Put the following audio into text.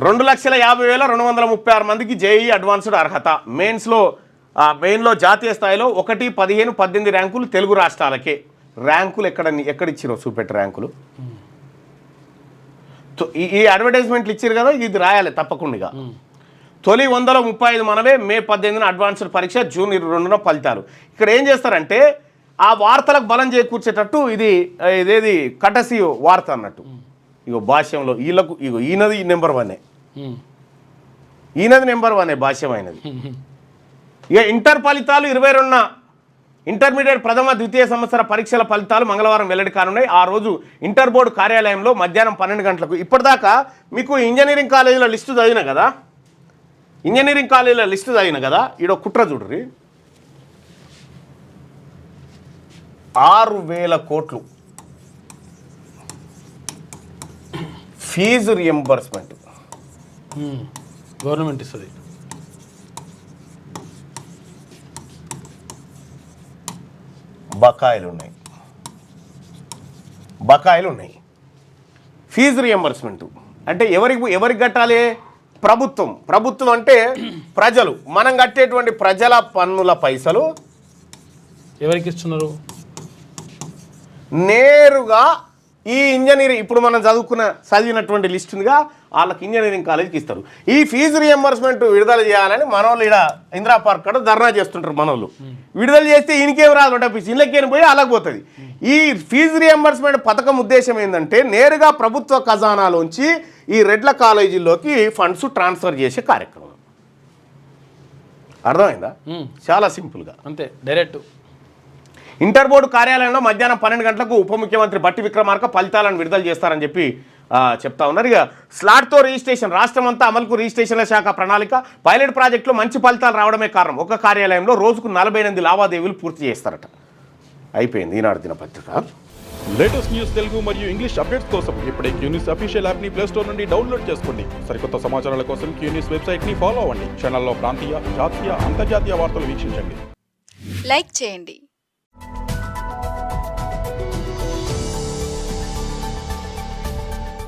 2,50,236 మందికి JEE advanced అర్హత. మెయిన్లో జాతీయ స్థాయిలో 1, 15, 18 ర్యాంకులు తెలుగు రాష్ట్రాలకే. ర్యాంకులు ఎక్కడిచ్చిరో చూపెట్టి ర్యాంకులు. ఈ అడ్వర్టైజ్మెంట్లు ఇచ్చారు కదా, ఇది రాయాలి తప్పకుండా. తొలి 135 మనవే. మే 18న అడ్వాన్స్డ్ పరీక్ష, జూన్ 22న ఫలితాలు. ఇక్కడ ఏం చేస్తారంటే ఆ వార్తలకు బలం చేకూర్చేటట్టు ఇదేది కటసి వార్త అన్నట్టు. ఇగో భాష్యంలో వీళ్ళకు ఈయనది నెంబర్ 1, ఈయనది నెంబర్ 1 భాష్యమైనది. ఇక ఇంటర్ ఫలితాలు 22న ఇంటర్మీడియట్ ప్రథమ ద్వితీయ సంవత్సర పరీక్షల ఫలితాలు మంగళవారం వెల్లడి కానున్నాయి. ఆ రోజు ఇంటర్ బోర్డు కార్యాలయంలో మధ్యాహ్నం 12 గంటలకు. ఇప్పటిదాకా మీకు ఇంజనీరింగ్ కాలేజీల లిస్టు చదివిన కదా, ఈడో కుట్ర చూడ్రి. 6,000 కోట్లు ఫీజు రియంబర్స్మెంట్ గవర్నమెంట్ ఇస్తుంది. బకాయిలు ఉన్నాయి. ఫీజు రియంబర్స్మెంట్ అంటే ఎవరికి కట్టాలి? ప్రభుత్వం అంటే ప్రజలు. మనం కట్టేటువంటి ప్రజల పన్నుల పైసలు ఎవరికి ఇస్తున్నారు? నేరుగా ఈ ఇంజనీరింగ్ ఇప్పుడు మనం చదివినటువంటి లిస్ట్ ఉందిగా, వాళ్ళకి ఇంజనీరింగ్ కాలేజీకి ఇస్తారు. ఈ ఫీజు రియంబర్స్మెంట్ విడుదల చేయాలని మనోళ్ళు ఇక్కడ ఇందిరా పార్క్ కాడ ధర్నా చేస్తుంటారు. మనోళ్ళు విడుదల చేస్తే ఈయనకేం రాదు, ఇళ్ళకేం పోయి అలాగ పోతుంది. ఈ ఫీజు రియంబర్స్మెంట్ పథకం ఉద్దేశం ఏంటంటే నేరుగా ప్రభుత్వ ఖజానాలోంచి ఈ రెడ్ల కాలేజీల్లోకి ఫండ్స్ ట్రాన్స్ఫర్ చేసే కార్యక్రమం. అర్థమైందా? చాలా సింపుల్గా అంతే, డైరెక్ట్. ఇంటర్ బోర్డు కార్యాలయంలో మధ్యాహ్నం 12 గంటలకు ఉప ముఖ్యమంత్రి బట్టి విక్రమార్క ఫలితాలను విడుదల చేస్తారని చెప్పి చెప్తా ఉన్నారు. ఇక స్లాట్తో రిజిస్ట్రేషన్, రాష్ట్రం అంతా అమలుకు రిజిస్ట్రేషన్ల శాఖ ప్రణాళిక. పైలట్ ప్రాజెక్టులో మంచి ఫలితాలు రావడమే కారణం. ఒక కార్యాలయంలో రోజుకు 48 లావాదేవీలు పూర్తి చేస్తారట. అయిపోయింది ఈనాడు దినపత్రిక. లేటెస్ట్ న్యూస్ తెలుగు మరియు ఇంగ్లీష్ అప్డేట్స్ కోసం ఇప్పుడే క్యూన్యూస్ అఫీషియల్ యాప్ని ప్లేస్టోర్ నుండి డౌన్లోడ్ చేసుకోండి. సరికొత్త సమాచారాల కోసం క్యూన్యూస్ వెబ్సైట్ని ఫాలో అవ్వండి. ఛానల్లో ప్రాంతీయ, జాతీయ, అంతర్జాతీయ వార్తలు వీక్షించండి. లైక్ చేయండి.